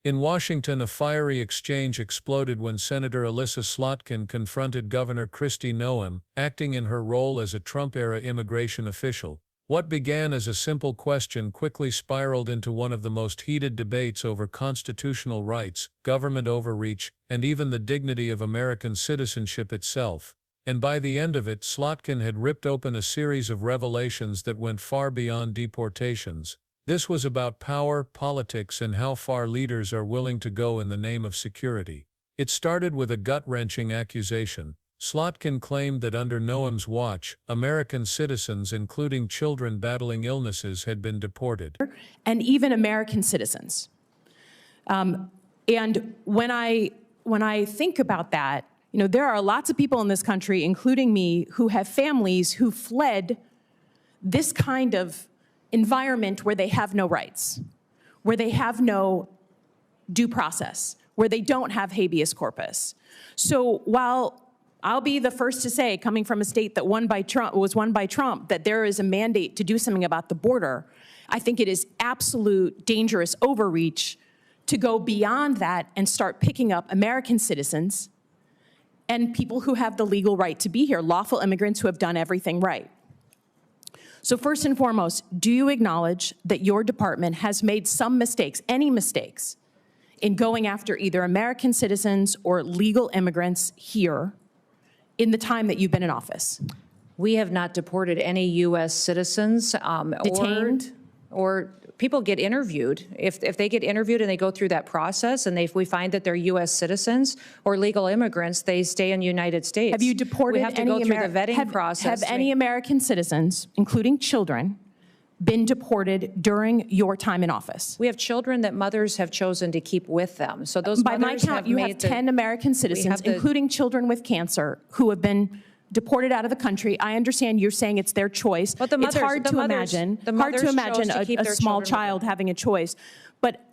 In Washington, a fiery exchange exploded when Senator Elissa Slotkin confronted Governor Kristi Noem, acting in her role as a Trump-era immigration official. What began as a simple question quickly spiraled into one of the most heated debates over constitutional rights, government overreach, and even the dignity of American citizenship itself. And by the end of it, Slotkin had ripped open a series of revelations that went far beyond deportations. This was about power, politics, and how far leaders are willing to go in the name of security. It started with a gut-wrenching accusation. Slotkin claimed that under Noem's watch, American citizens, including children battling illnesses, had been deported. And even American citizens. And when I think about that, there are lots of people in this country, including me, who have families who fled this kind of environment where they have no rights, where they have no due process, where they don't have habeas corpus. So while I'll be the first to say, coming from a state that was won by Trump, that there is a mandate to do something about the border, I think it is absolute dangerous overreach to go beyond that and start picking up American citizens and people who have the legal right to be here, lawful immigrants who have done everything right. So first and foremost, do you acknowledge that your department has made some mistakes, any mistakes, in going after either American citizens or legal immigrants here in the time that you've been in office? We have not deported any U.S. citizens. Detained? Or people get interviewed. If they get interviewed and they go through that process and if we find that they're U.S. citizens or legal immigrants, they stay in the United States. Have you deported we have to go through the vetting process. Have any American citizens, including children, been deported during your time in office? We have children that mothers have chosen to keep with them. So those By my count, you have 10 American citizens, including children with cancer, who have been deported out of the country. I understand you're saying it's their choice. But it's hard to imagine a small child having a choice. But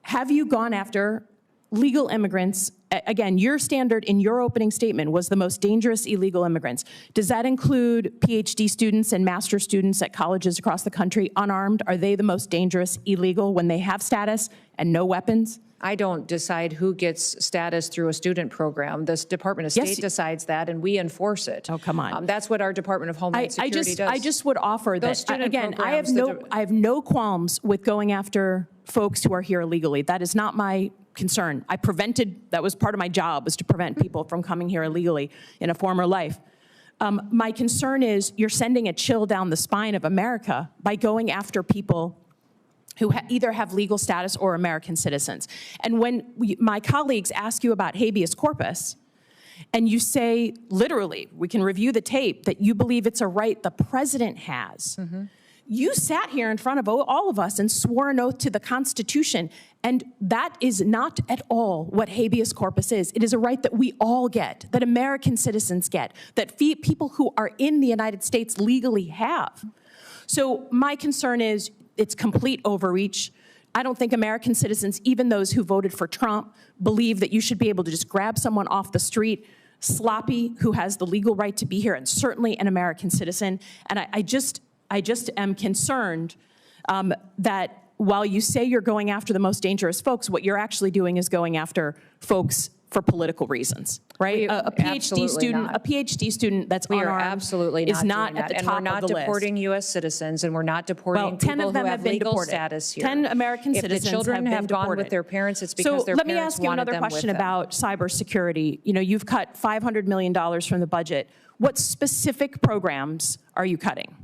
have you gone after legal immigrants? Again, your standard in your opening statement was the most dangerous illegal immigrants. Does that include PhD students and master's students at colleges across the country, unarmed? Are they the most dangerous illegal when they have status and no weapons? I don't decide who gets status through a student program. The Department of State decides that, and we enforce it. Oh, come on. That's what our Department of Homeland Security does. I just would offer that, again, I have no qualms with going after folks who are here illegally. That is not my concern. That was part of my job, was to prevent people from coming here illegally in a former life. My concern is you're sending a chill down the spine of America by going after people who either have legal status or American citizens. And when my colleagues ask you about habeas corpus, and you say, literally, we can review the tape, that you believe it's a right the president has, you sat here in front of all of us and swore an oath to the Constitution, and that is not at all what habeas corpus is. It is a right that we all get, that American citizens get, that people who are in the United States legally have. So my concern is, it's complete overreach. I don't think American citizens, even those who voted for Trump, believe that you should be able to just grab someone off the street, sloppy, who has the legal right to be here, and certainly an American citizen. And I just am concerned that while you say you're going after the most dangerous folks, what you're actually doing is going after folks for political reasons, right? A PhD student that's unarmed is not at the top of the list. And we're not deporting U.S. citizens, and we're not deporting people who have legal status here. 10 American citizens If the children have gone with their parents, it's because their parents wanted them with them. So let me ask you another question about cybersecurity. You've cut $500 million from the budget. What specific programs are you cutting?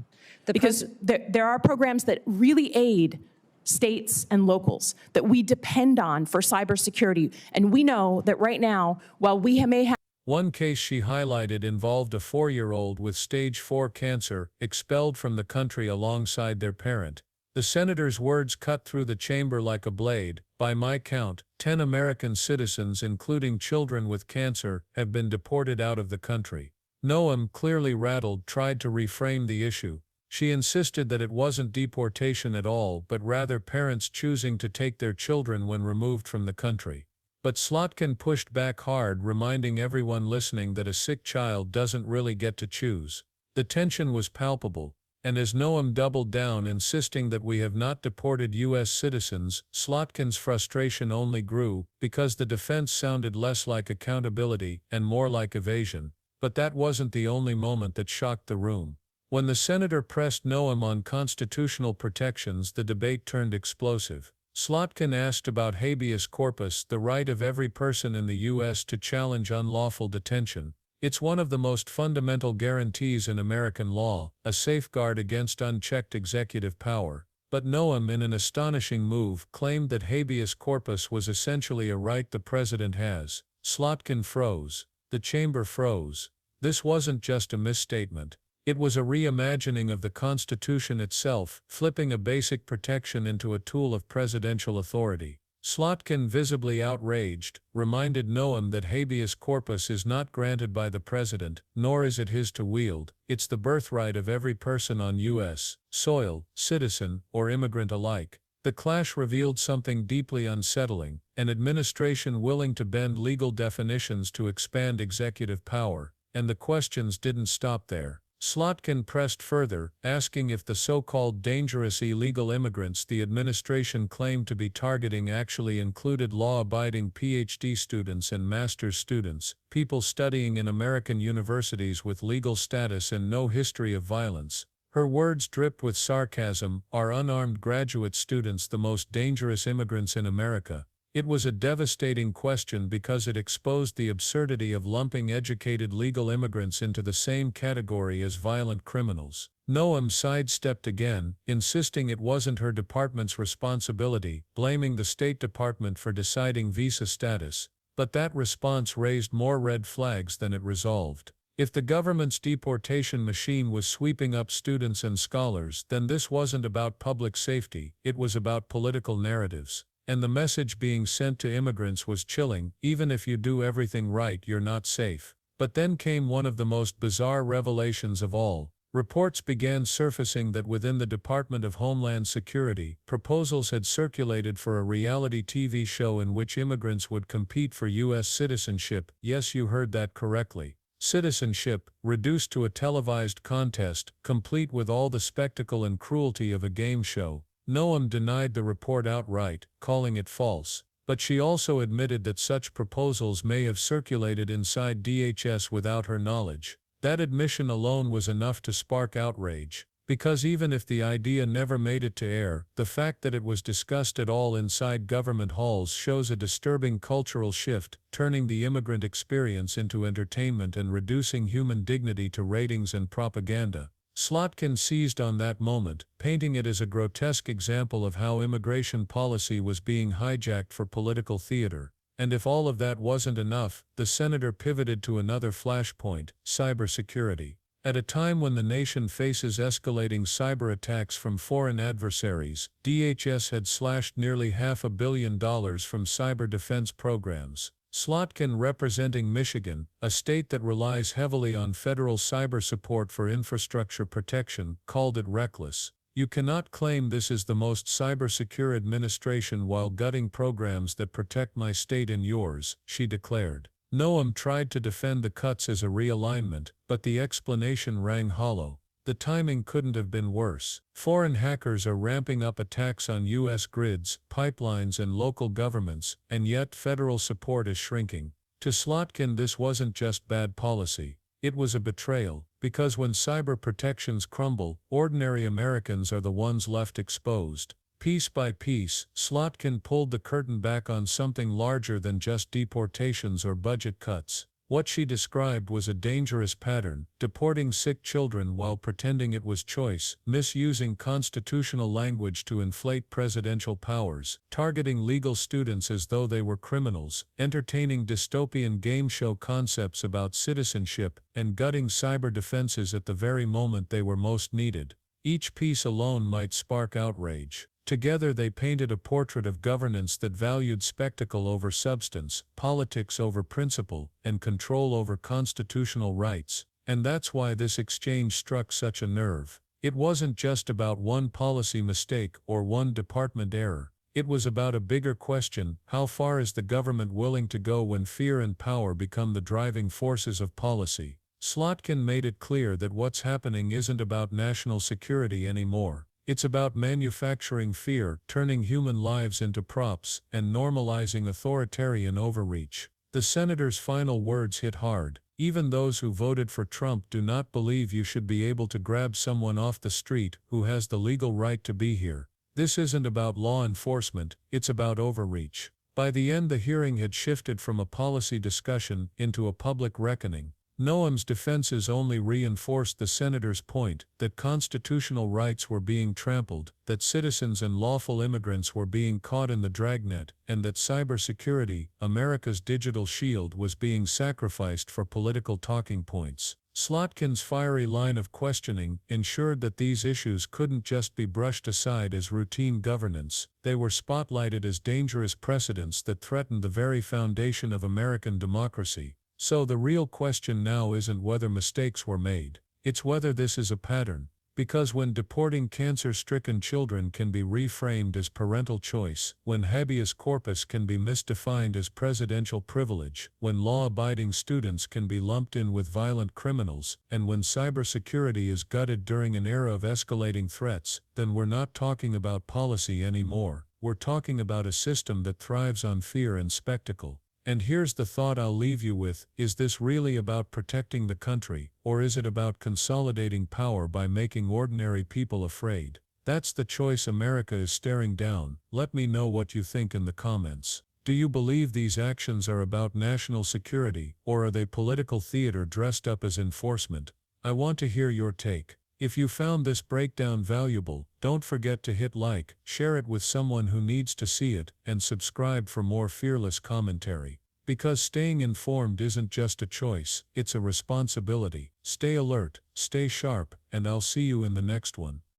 Because there are programs that really aid states and locals that we depend on for cybersecurity. And we know that right now, while we may have... One case she highlighted involved a 4-year-old with stage 4 cancer expelled from the country alongside their parent. The senator's words cut through the chamber like a blade. By my count, 10 American citizens, including children with cancer, have been deported out of the country. Noem, clearly rattled, tried to reframe the issue. She insisted that it wasn't deportation at all, but rather parents choosing to take their children when removed from the country. But Slotkin pushed back hard, reminding everyone listening that a sick child doesn't really get to choose. The tension was palpable. And as Noem doubled down insisting that we have not deported U.S. citizens, Slotkin's frustration only grew, because the defense sounded less like accountability and more like evasion. But that wasn't the only moment that shocked the room. When the senator pressed Noem on constitutional protections, the debate turned explosive. Slotkin asked about habeas corpus, the right of every person in the U.S. to challenge unlawful detention. It's one of the most fundamental guarantees in American law, a safeguard against unchecked executive power. But Noem, in an astonishing move, claimed that habeas corpus was essentially a right the president has. Slotkin froze. The chamber froze. This wasn't just a misstatement. It was a reimagining of the Constitution itself, flipping a basic protection into a tool of presidential authority. Slotkin, visibly outraged, reminded Noem that habeas corpus is not granted by the president, nor is it his to wield. It's the birthright of every person on U.S. soil, citizen or immigrant alike. The clash revealed something deeply unsettling: an administration willing to bend legal definitions to expand executive power. And the questions didn't stop there. Slotkin pressed further, asking if the so-called dangerous illegal immigrants the administration claimed to be targeting actually included law-abiding PhD students and master's students, people studying in American universities with legal status and no history of violence. Her words dripped with sarcasm. Are unarmed graduate students the most dangerous immigrants in America? It was a devastating question because it exposed the absurdity of lumping educated legal immigrants into the same category as violent criminals. Noem sidestepped again, insisting it wasn't her department's responsibility, blaming the State Department for deciding visa status. But that response raised more red flags than it resolved. If the government's deportation machine was sweeping up students and scholars, then this wasn't about public safety, it was about political narratives. And the message being sent to immigrants was chilling: even if you do everything right, you're not safe. But then came one of the most bizarre revelations of all. Reports began surfacing that within the Department of Homeland Security, proposals had circulated for a reality TV show in which immigrants would compete for U.S. citizenship. Yes, you heard that correctly. Citizenship, reduced to a televised contest, complete with all the spectacle and cruelty of a game show. Noem denied the report outright, calling it false. But she also admitted that such proposals may have circulated inside DHS without her knowledge. That admission alone was enough to spark outrage. Because even if the idea never made it to air, the fact that it was discussed at all inside government halls shows a disturbing cultural shift, turning the immigrant experience into entertainment and reducing human dignity to ratings and propaganda. Slotkin seized on that moment, painting it as a grotesque example of how immigration policy was being hijacked for political theater. And if all of that wasn't enough, the senator pivoted to another flashpoint: cybersecurity. At a time when the nation faces escalating cyber attacks from foreign adversaries, DHS had slashed nearly $500 million from cyber defense programs. Slotkin, representing Michigan, a state that relies heavily on federal cyber support for infrastructure protection, called it reckless. You cannot claim this is the most cyber-secure administration while gutting programs that protect my state and yours, she declared. Noem tried to defend the cuts as a realignment, but the explanation rang hollow. The timing couldn't have been worse. Foreign hackers are ramping up attacks on U.S. grids, pipelines and local governments, and yet federal support is shrinking. To Slotkin, this wasn't just bad policy. It was a betrayal, because when cyber protections crumble, ordinary Americans are the ones left exposed. Piece by piece, Slotkin pulled the curtain back on something larger than just deportations or budget cuts. What she described was a dangerous pattern: deporting sick children while pretending it was choice, misusing constitutional language to inflate presidential powers, targeting legal students as though they were criminals, entertaining dystopian game show concepts about citizenship, and gutting cyber defenses at the very moment they were most needed. Each piece alone might spark outrage. Together they painted a portrait of governance that valued spectacle over substance, politics over principle, and control over constitutional rights. And that's why this exchange struck such a nerve. It wasn't just about one policy mistake or one department error. It was about a bigger question: how far is the government willing to go when fear and power become the driving forces of policy? Slotkin made it clear that what's happening isn't about national security anymore. It's about manufacturing fear, turning human lives into props, and normalizing authoritarian overreach. The senator's final words hit hard. Even those who voted for Trump do not believe you should be able to grab someone off the street who has the legal right to be here. This isn't about law enforcement, it's about overreach. By the end, the hearing had shifted from a policy discussion into a public reckoning. Noem's defenses only reinforced the senator's point that constitutional rights were being trampled, that citizens and lawful immigrants were being caught in the dragnet, and that cybersecurity, America's digital shield, was being sacrificed for political talking points. Slotkin's fiery line of questioning ensured that these issues couldn't just be brushed aside as routine governance, they were spotlighted as dangerous precedents that threatened the very foundation of American democracy. So the real question now isn't whether mistakes were made, it's whether this is a pattern. Because when deporting cancer-stricken children can be reframed as parental choice, when habeas corpus can be misdefined as presidential privilege, when law-abiding students can be lumped in with violent criminals, and when cybersecurity is gutted during an era of escalating threats, then we're not talking about policy anymore. We're talking about a system that thrives on fear and spectacle. And here's the thought I'll leave you with, is this really about protecting the country, or is it about consolidating power by making ordinary people afraid? That's the choice America is staring down. Let me know what you think in the comments. Do you believe these actions are about national security, or are they political theater dressed up as enforcement? I want to hear your take. If you found this breakdown valuable, don't forget to hit like, share it with someone who needs to see it, and subscribe for more fearless commentary. Because staying informed isn't just a choice, it's a responsibility. Stay alert, stay sharp, and I'll see you in the next one.